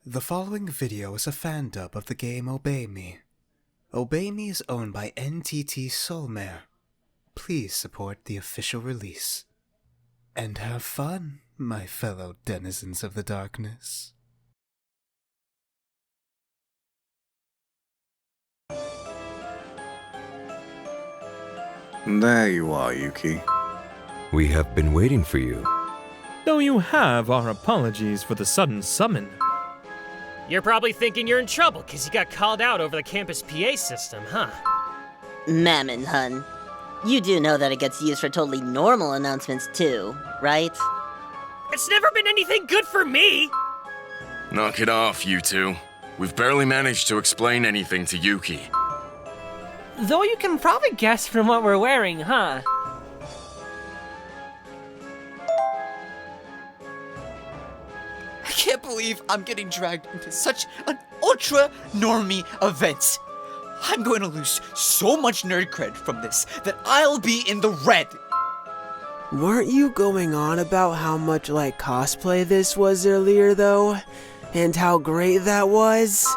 The following video is a fan dub of the game Obey Me. Obey Me is owned by NTT Soulmare. Please support the official release. And have fun, my fellow denizens of the darkness. There you are, Yuki. We have been waiting for you. Though you have our apologies for the sudden summon. You're probably thinking you're in trouble because you got called out over the campus PA system, huh? Mammon, hun. You do know that it gets used for totally normal announcements too, right? It's never been anything good for me! Knock it off, you two. We've barely managed to explain anything to Yuki. Though you can probably guess from what we're wearing, huh? I can't believe I'm getting dragged into such an ultra-normie event. I'm going to lose so much nerd cred from this that I'll be in the red. Weren't you going on about how much like cosplay this was earlier, though? And how great that was?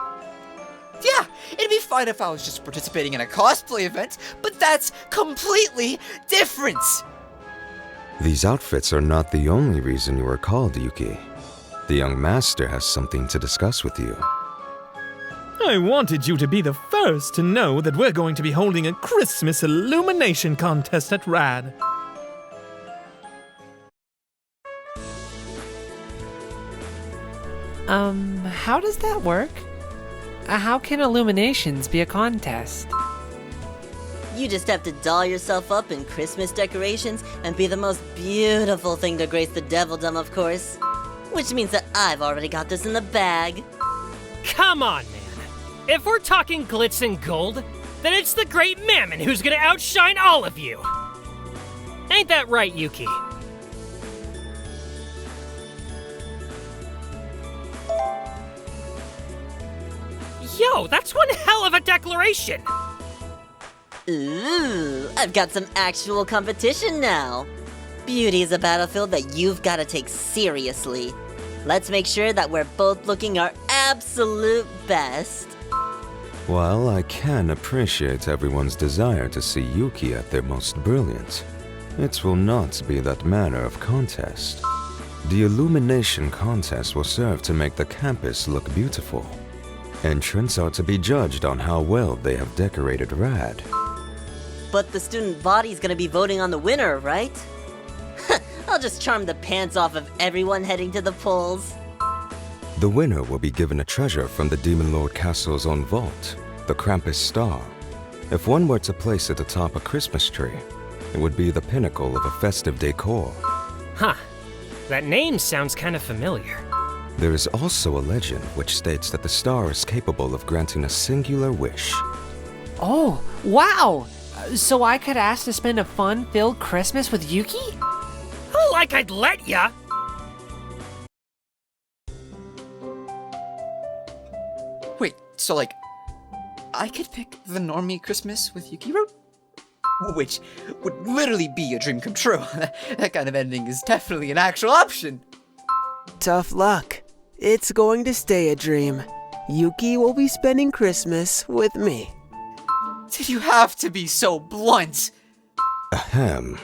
Yeah, it'd be fine if I was just participating in a cosplay event, but that's completely different. These outfits are not the only reason you were called, Yuki. The young master has something to discuss with you. I wanted you to be the first to know that we're going to be holding a Christmas illumination contest at RAD. How does that work? How can illuminations be a contest? You just have to doll yourself up in Christmas decorations and be the most beautiful thing to grace the Devildom, of course. Which means that I've already got this in the bag. Come on, man. If we're talking glitz and gold, then it's the great Mammon who's gonna outshine all of you. Ain't that right, Yuki? Yo, that's one hell of a declaration! Ooh, I've got some actual competition now. Beauty is a battlefield that you've got to take seriously. Let's make sure that we're both looking our absolute best. While I can appreciate everyone's desire to see Yuki at their most brilliant, it will not be that manner of contest. The illumination contest will serve to make the campus look beautiful. Entrants are to be judged on how well they have decorated RAD. But the student body's gonna be voting on the winner, right? I'll just charm the pants off of everyone heading to the polls. The winner will be given a treasure from the Demon Lord Castle's own vault, the Krampus Star. If one were to place it atop a Christmas tree, it would be the pinnacle of a festive decor. Huh. That name sounds kind of familiar. There is also a legend which states that the star is capable of granting a singular wish. Oh, wow! So I could ask to spend a fun-filled Christmas with Yuki? Like I'd let ya! Wait, so like, I could pick the normie Christmas with Yuki wrote? Which would literally be a dream come true. That kind of ending is definitely an actual option. Tough luck. It's going to stay a dream. Yuki will be spending Christmas with me. Did you have to be so blunt? Ahem.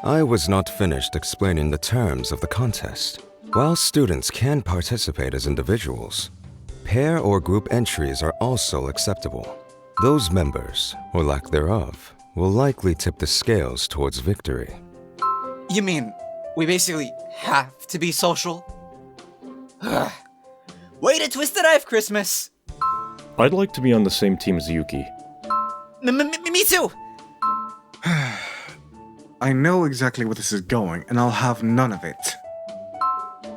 I was not finished explaining the terms of the contest. While students can participate as individuals, pair or group entries are also acceptable. Those members, or lack thereof, will likely tip the scales towards victory. You mean, we basically have to be social? Way to twist the knife, Christmas! I'd like to be on the same team as Yuki. Me too! I know exactly where this is going, and I'll have none of it.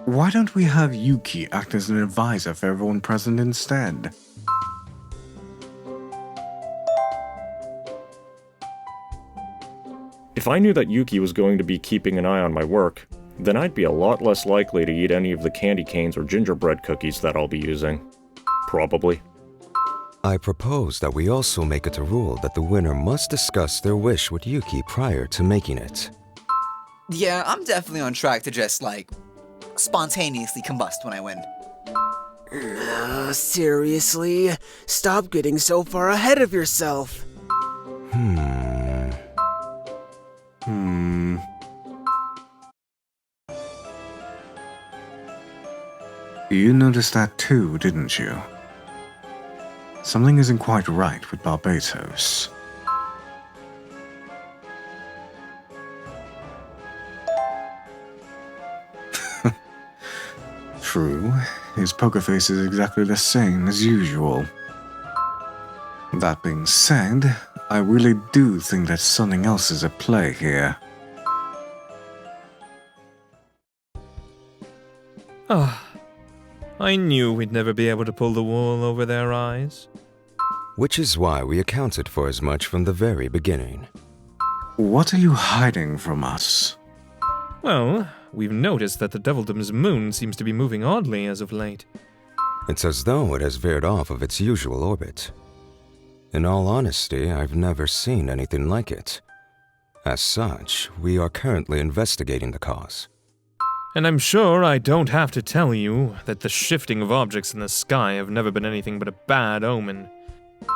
Why don't we have Yuki act as an advisor for everyone present instead? If I knew that Yuki was going to be keeping an eye on my work, then I'd be a lot less likely to eat any of the candy canes or gingerbread cookies that I'll be using. Probably. I propose that we also make it a rule that the winner must discuss their wish with Yuki prior to making it. Yeah, I'm definitely on track to just, like, spontaneously combust when I win. Seriously? Stop getting so far ahead of yourself. You noticed that too, didn't you? Something isn't quite right with Barbatos. True, his poker face is exactly the same as usual. That being said, I really do think that something else is at play here. I knew we'd never be able to pull the wool over their eyes. Which is why we accounted for as much from the very beginning. What are you hiding from us? Well, we've noticed that the Devildom's moon seems to be moving oddly as of late. It's as though it has veered off of its usual orbit. In all honesty, I've never seen anything like it. As such, we are currently investigating the cause. And I'm sure I don't have to tell you that the shifting of objects in the sky have never been anything but a bad omen.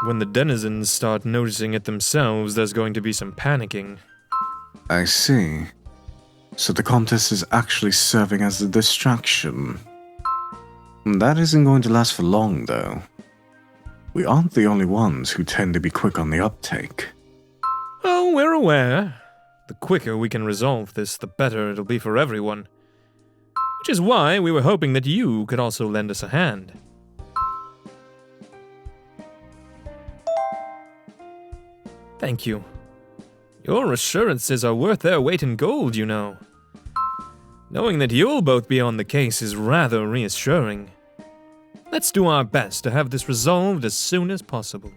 When the denizens start noticing it themselves, there's going to be some panicking. I see. So the contest is actually serving as a distraction. That isn't going to last for long, though. We aren't the only ones who tend to be quick on the uptake. Oh, we're aware. The quicker we can resolve this, the better it'll be for everyone. Which is why we were hoping that you could also lend us a hand. Thank you. Your assurances are worth their weight in gold, you know. Knowing that you'll both be on the case is rather reassuring. Let's do our best to have this resolved as soon as possible.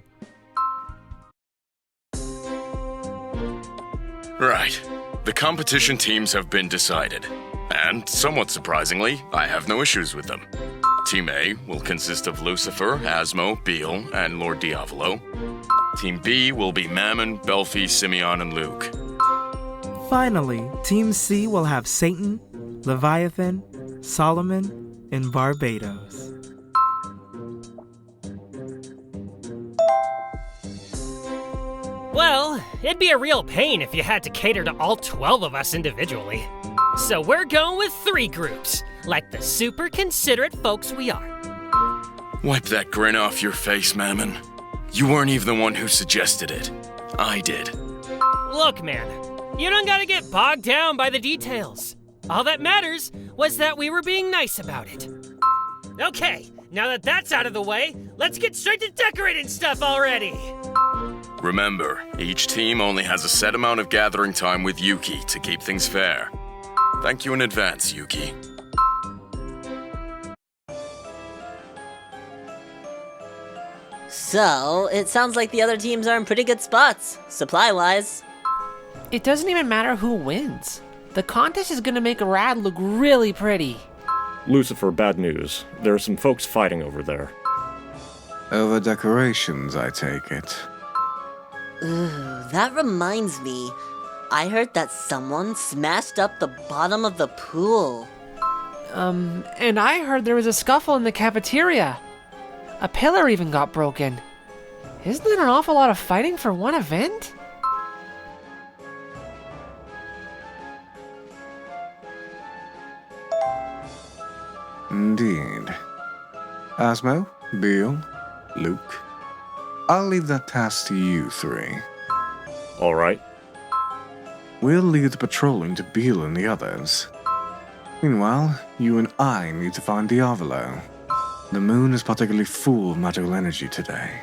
Right. The competition teams have been decided. And, somewhat surprisingly, I have no issues with them. Team A will consist of Lucifer, Asmo, Beelzebub, and Lord Diavolo. Team B will be Mammon, Belphie, Simeon, and Luke. Finally, Team C will have Satan, Leviathan, Solomon, and Barbatos. Well, it'd be a real pain if you had to cater to all 12 of us individually. So we're going with 3 groups, like the super considerate folks we are. Wipe that grin off your face, Mammon. You weren't even the one who suggested it. I did. Look, man, you don't gotta get bogged down by the details. All that matters was that we were being nice about it. Okay, now that that's out of the way, let's get straight to decorating stuff already. Remember, each team only has a set amount of gathering time with Yuki to keep things fair. Thank you in advance, Yuki. So, it sounds like the other teams are in pretty good spots, supply-wise. It doesn't even matter who wins. The contest is gonna make Rad look really pretty. Lucifer, bad news. There are some folks fighting over there. Over decorations, I take it. Ooh, that reminds me. I heard that someone smashed up the bottom of the pool. And I heard there was a scuffle in the cafeteria. A pillar even got broken. Isn't that an awful lot of fighting for one event? Indeed. Asmo, Beal, Luke. I'll leave that task to you 3. Alright. We'll leave the patrolling to Beal and the others. Meanwhile, you and I need to find Diavolo. The moon is particularly full of magical energy today,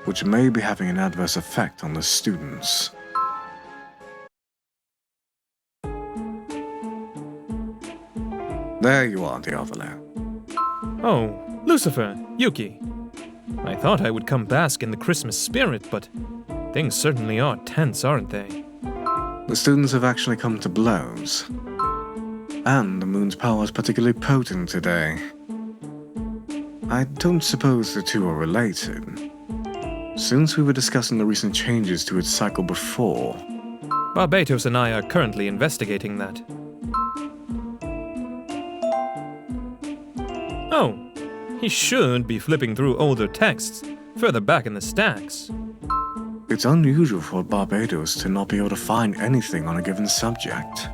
which may be having an adverse effect on the students. There you are, Diavolo. Oh, Lucifer, Yuki. I thought I would come bask in the Christmas spirit, but things certainly are tense, aren't they? The students have actually come to blows. And the moon's power is particularly potent today. I don't suppose the two are related. Since we were discussing the recent changes to its cycle before. Barbatos and I are currently investigating that. Oh, He should be flipping through older texts, further back in the stacks. It's unusual for Barbatos to not be able to find anything on a given subject.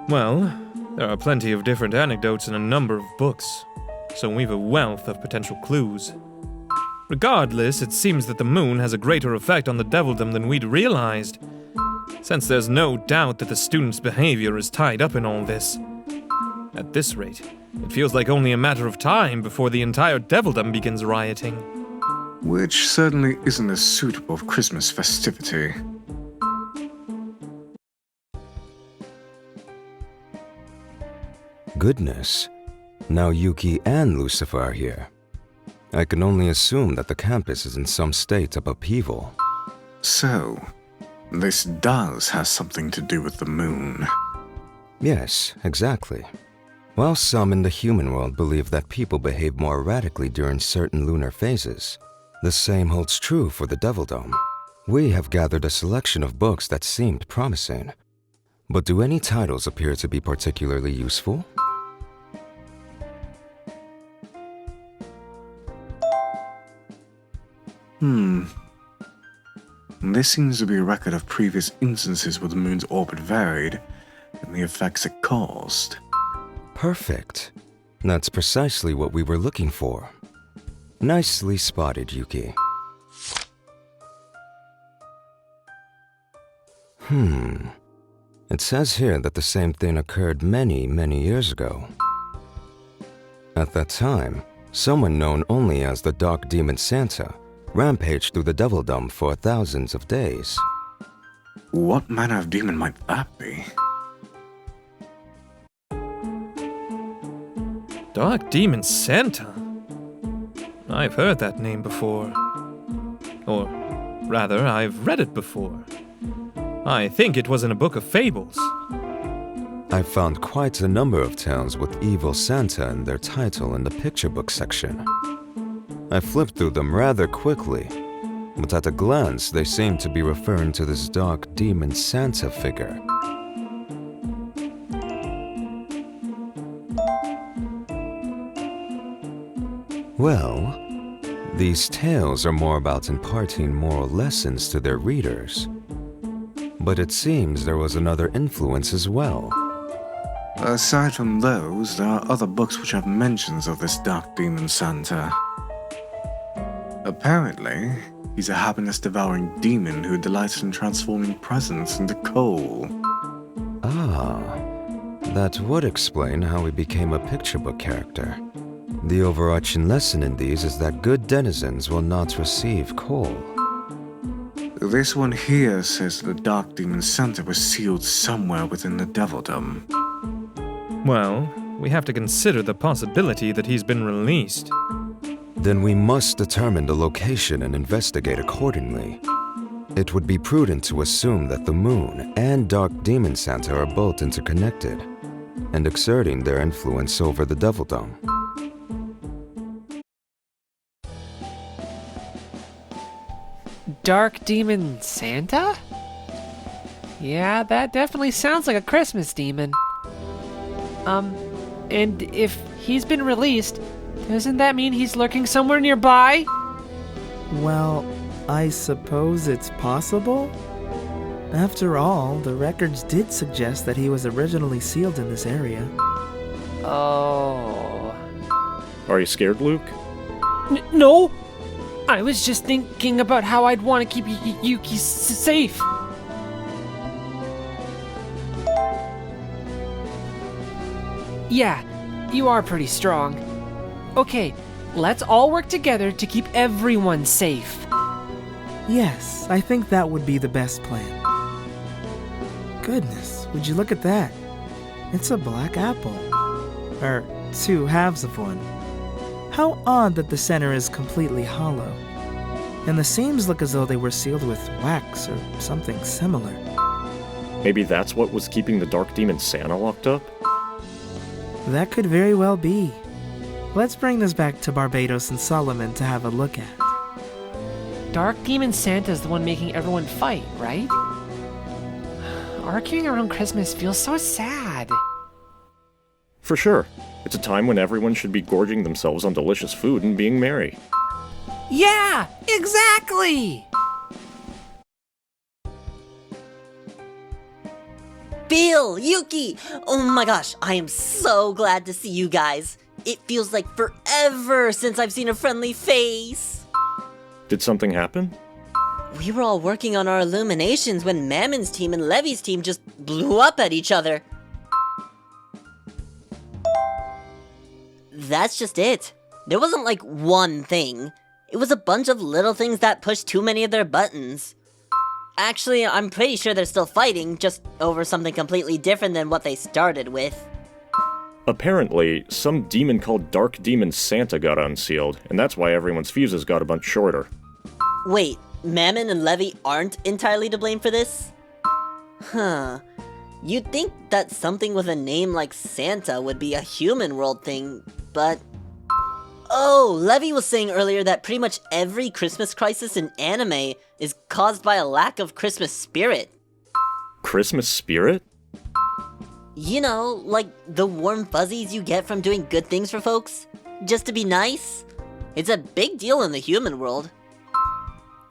Well, there are plenty of different anecdotes in a number of books, so we've a wealth of potential clues. Regardless, it seems that the moon has a greater effect on the devildom than we'd realized, since there's no doubt that the student's behavior is tied up in all this. At this rate, it feels like only a matter of time before the entire devildom begins rioting. Which certainly isn't as suitable for Christmas festivity. Goodness. Now Yuki and Lucifer are here. I can only assume that the campus is in some state of upheaval. So, this does have something to do with the moon. Yes, exactly. While some in the human world believe that people behave more erratically during certain lunar phases, the same holds true for the devildom. We have gathered a selection of books that seemed promising. But do any titles appear to be particularly useful? This seems to be a record of previous instances where the moon's orbit varied and the effects it caused. Perfect. That's precisely what we were looking for. Nicely spotted, Yuki. It says here that the same thing occurred many, many years ago. At that time, someone known only as the Dark Demon Santa rampaged through the devildom for thousands of days. What manner of demon might that be? Dark Demon Santa? I've heard that name before. Or rather, I've read it before. I think it was in a book of fables. I found quite a number of tales with Evil Santa in their title in the picture book section. I flipped through them rather quickly, but at a glance they seemed to be referring to this Dark Demon Santa figure. Well, these tales are more about imparting moral lessons to their readers. But it seems there was another influence as well. Aside from those, there are other books which have mentions of this Dark Demon Santa. Apparently, he's a happiness-devouring demon who delights in transforming presents into coal. Ah, that would explain how he became a picture book character. The overarching lesson in these is that good denizens will not receive coal. This one here says the Dark Demon Santa was sealed somewhere within the devildom. Well, we have to consider the possibility that he's been released. Then we must determine the location and investigate accordingly. It would be prudent to assume that the moon and Dark Demon Santa are both interconnected and exerting their influence over the devildom. Dark Demon Santa? Yeah, that definitely sounds like a Christmas demon. And if he's been released, doesn't that mean he's lurking somewhere nearby? Well, I suppose it's possible? After all, the records did suggest that he was originally sealed in this area. Oh. Are you scared, Luke? No! I was just thinking about how I'd want to keep Yuki safe. Yeah, you are pretty strong. Okay, let's all work together to keep everyone safe. Yes, I think that would be the best plan. Goodness, would you look at that? It's a black apple. Or two halves of one. How odd that the center is completely hollow. And the seams look as though they were sealed with wax or something similar. Maybe that's what was keeping the Dark Demon Santa locked up? That could very well be. Let's bring this back to Barbatos and Solomon to have a look at. Dark Demon Santa's the one making everyone fight, right? Arguing around Christmas feels so sad. For sure. It's a time when everyone should be gorging themselves on delicious food and being merry. Yeah, exactly! Bill, Yuki! Oh my gosh, I am so glad to see you guys. It feels like forever since I've seen a friendly face. Did something happen? We were all working on our illuminations when Mammon's team and Levy's team just blew up at each other. That's just it. There wasn't like one thing. It was a bunch of little things that pushed too many of their buttons. Actually, I'm pretty sure they're still fighting, just over something completely different than what they started with. Apparently, some demon called Dark Demon Santa got unsealed, and that's why everyone's fuses got a bunch shorter. Wait, Mammon and Levy aren't entirely to blame for this? Huh. You'd think that something with a name like Santa would be a human world thing, but... Oh, Levy was saying earlier that pretty much every Christmas crisis in anime is caused by a lack of Christmas spirit. Christmas spirit? You know, like the warm fuzzies you get from doing good things for folks, just to be nice. It's a big deal in the human world.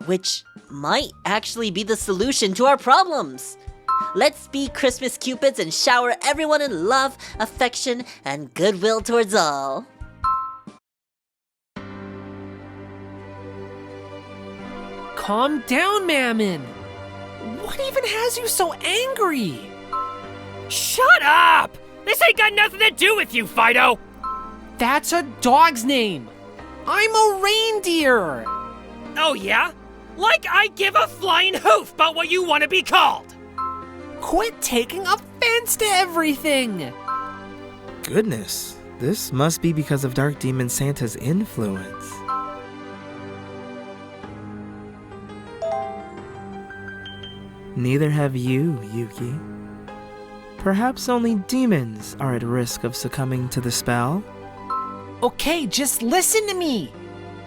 Which might actually be the solution to our problems. Let's be Christmas cupids and shower everyone in love, affection, and goodwill towards all. Calm down, Mammon! What even has you so angry? Shut up! This ain't got nothing to do with you, Fido! That's a dog's name! I'm a reindeer! Oh yeah? Like I give a flying hoof about what you want to be called! Quit taking offense to everything! Goodness, this must be because of Dark Demon Santa's influence. Neither have you, Yuki. Perhaps only demons are at risk of succumbing to the spell? Okay, just listen to me!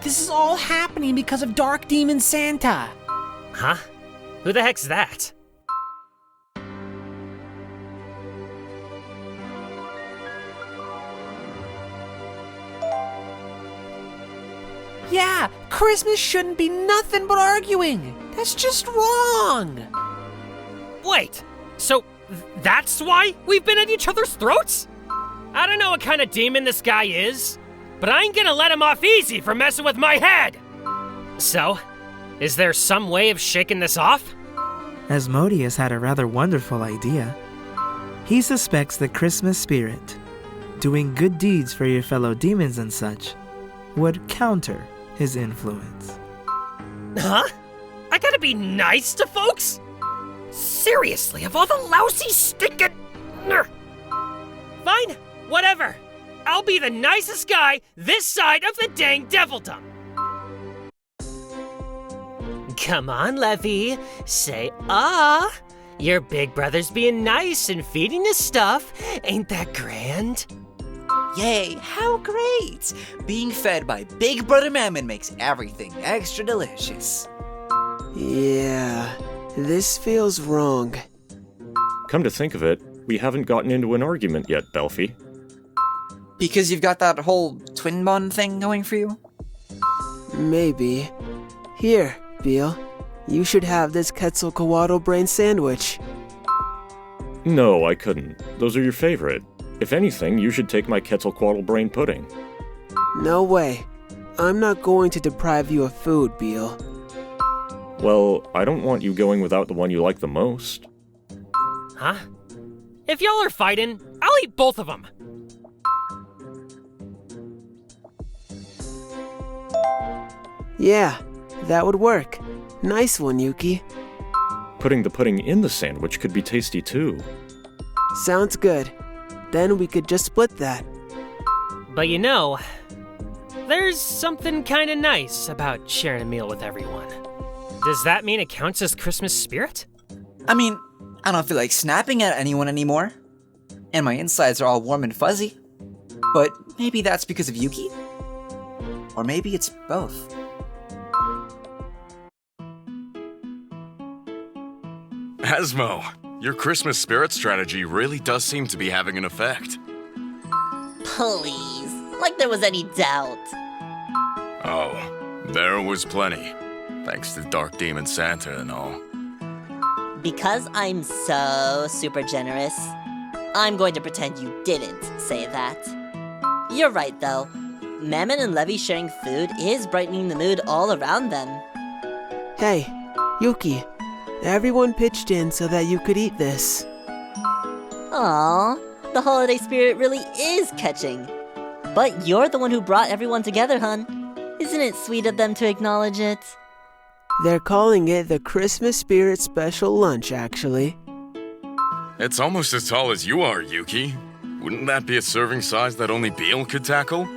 This is all happening because of Dark Demon Santa! Huh? Who the heck's that? Yeah, Christmas shouldn't be nothing but arguing! That's just wrong! Wait, so that's why we've been at each other's throats? I don't know what kind of demon this guy is, but I ain't gonna let him off easy for messing with my head! So, is there some way of shaking this off? Asmodeus had a rather wonderful idea. He suspects the Christmas spirit, doing good deeds for your fellow demons and such, would counter his influence. Huh? I gotta be nice to folks? Seriously, of all the lousy stinking... Fine, whatever. I'll be the nicest guy this side of the dang devildom. Come on, Levy. Say ah. Your big brother's being nice and feeding us stuff. Ain't that grand? Yay, how great! Being fed by Big Brother Mammon makes everything extra delicious. Yeah, this feels wrong. Come to think of it, we haven't gotten into an argument yet, Belphie. Because you've got that whole twin bond thing going for you? Maybe. Here, Beel. You should have this Quetzalcoatl brain sandwich. No, I couldn't. Those are your favorite. If anything, you should take my Quetzalcoatl brain pudding. No way. I'm not going to deprive you of food, Beel. Well, I don't want you going without the one you like the most. Huh? If y'all are fighting, I'll eat both of them. Yeah, that would work. Nice one, Yuki. Putting the pudding in the sandwich could be tasty too. Sounds good. Then we could just split that. But you know, there's something kinda nice about sharing a meal with everyone. Does that mean it counts as Christmas spirit? I mean, I don't feel like snapping at anyone anymore. And my insides are all warm and fuzzy. But maybe that's because of Yuki? Or maybe it's both. Asmo, your Christmas spirit strategy really does seem to be having an effect. please. Like there was any doubt. Oh, there was plenty. Thanks to Dark Demon Santa and all. Because I'm so super generous, I'm going to pretend you didn't say that. You're right, though. Mammon and Levy sharing food is brightening the mood all around them. Hey, Yuki, everyone pitched in so that you could eat this. Aww, the holiday spirit really is catching. But you're the one who brought everyone together, hun. Isn't it sweet of them to acknowledge it? They're calling it the Christmas Spirit Special Lunch, actually. It's almost as tall as you are, Yuki. Wouldn't that be a serving size that only Beale could tackle?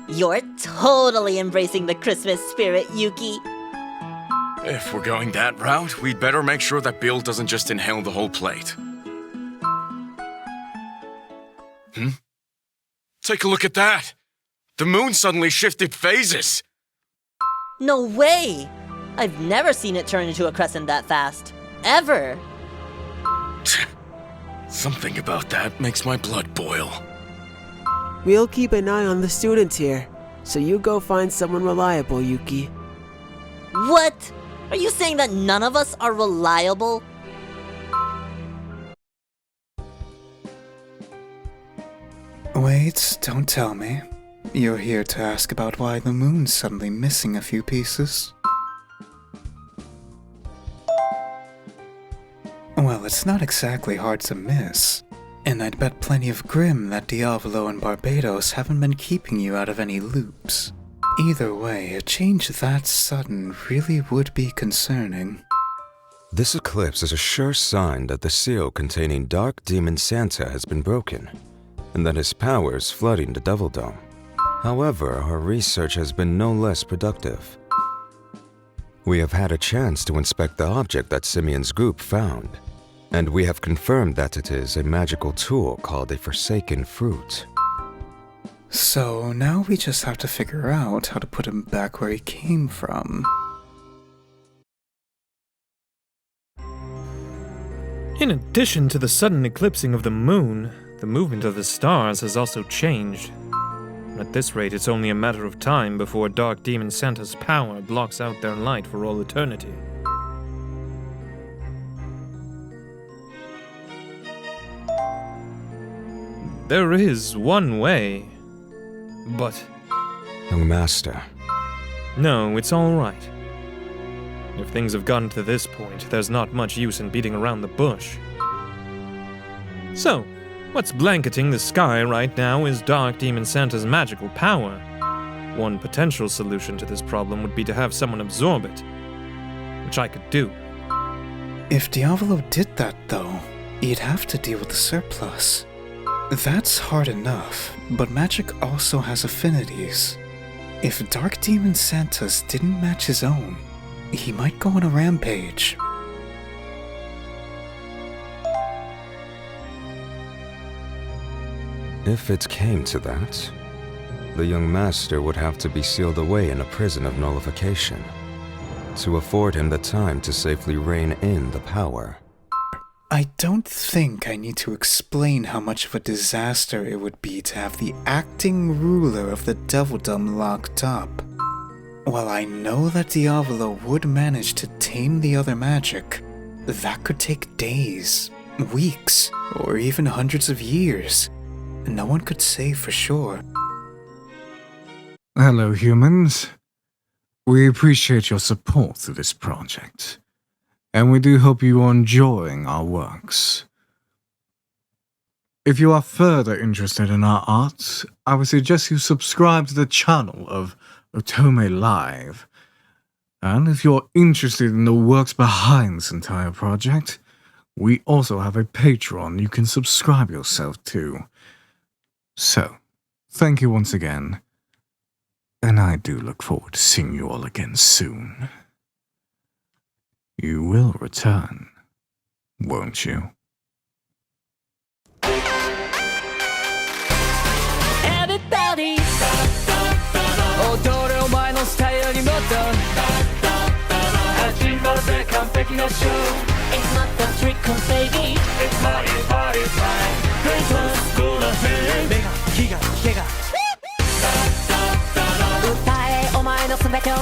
You're totally embracing the Christmas spirit, Yuki. If we're going that route, we'd better make sure that Beale doesn't just inhale the whole plate. Take a look at that! The moon suddenly shifted phases! No way! I've never seen it turn into a crescent that fast. Ever! Something about that makes my blood boil. We'll keep an eye on the students here, so you go find someone reliable, Yuki. What? Are you saying that none of us are reliable? Wait, don't tell me. You're here to ask about why the moon's suddenly missing a few pieces? Well, it's not exactly hard to miss. And I'd bet plenty of grim that Diavolo and Barbatos haven't been keeping you out of any loops. Either way, a change that sudden really would be concerning. This eclipse is a sure sign that the seal containing Dark Demon Santa has been broken, and that his power is flooding the Devil Dome. However, our research has been no less productive. We have had a chance to inspect the object that Simeon's group found, and we have confirmed that it is a magical tool called a Forsaken Fruit. So now we just have to figure out how to put him back where he came from. In addition to the sudden eclipsing of the moon, the movement of the stars has also changed. At this rate, it's only a matter of time before Dark Demon Santa's power blocks out their light for all eternity. There is one way, but... Young Master. No, it's all right. If things have gotten to this point, there's not much use in beating around the bush. So, what's blanketing the sky right now is Dark Demon Santa's magical power. One potential solution to this problem would be to have someone absorb it, which I could do. If Diavolo did that, though, he'd have to deal with the surplus. That's hard enough, but magic also has affinities. If Dark Demon Santa's didn't match his own, he might go on a rampage. If it came to that, the young master would have to be sealed away in a prison of nullification, to afford him the time to safely rein in the power. I don't think I need to explain how much of a disaster it would be to have the acting ruler of the Devildom locked up. While I know that Diavolo would manage to tame the other magic, that could take days, weeks, or even hundreds of years. No one could say for sure. Hello, humans. We appreciate your support through this project, and we do hope you are enjoying our works. If you are further interested in our art, I would suggest you subscribe to the channel of Otome Live. And if you're interested in the works behind this entire project, we also have a Patreon you can subscribe yourself to. So, thank you once again, and I do look forward to seeing you all again soon. You will return, won't you? Everybody 踊れお前のスタイルにもっと始まるぜ完璧なショー It's not the trick or baby. It's party, party time. Christmas go ahead. 目が気が気が歌えお前のすべてを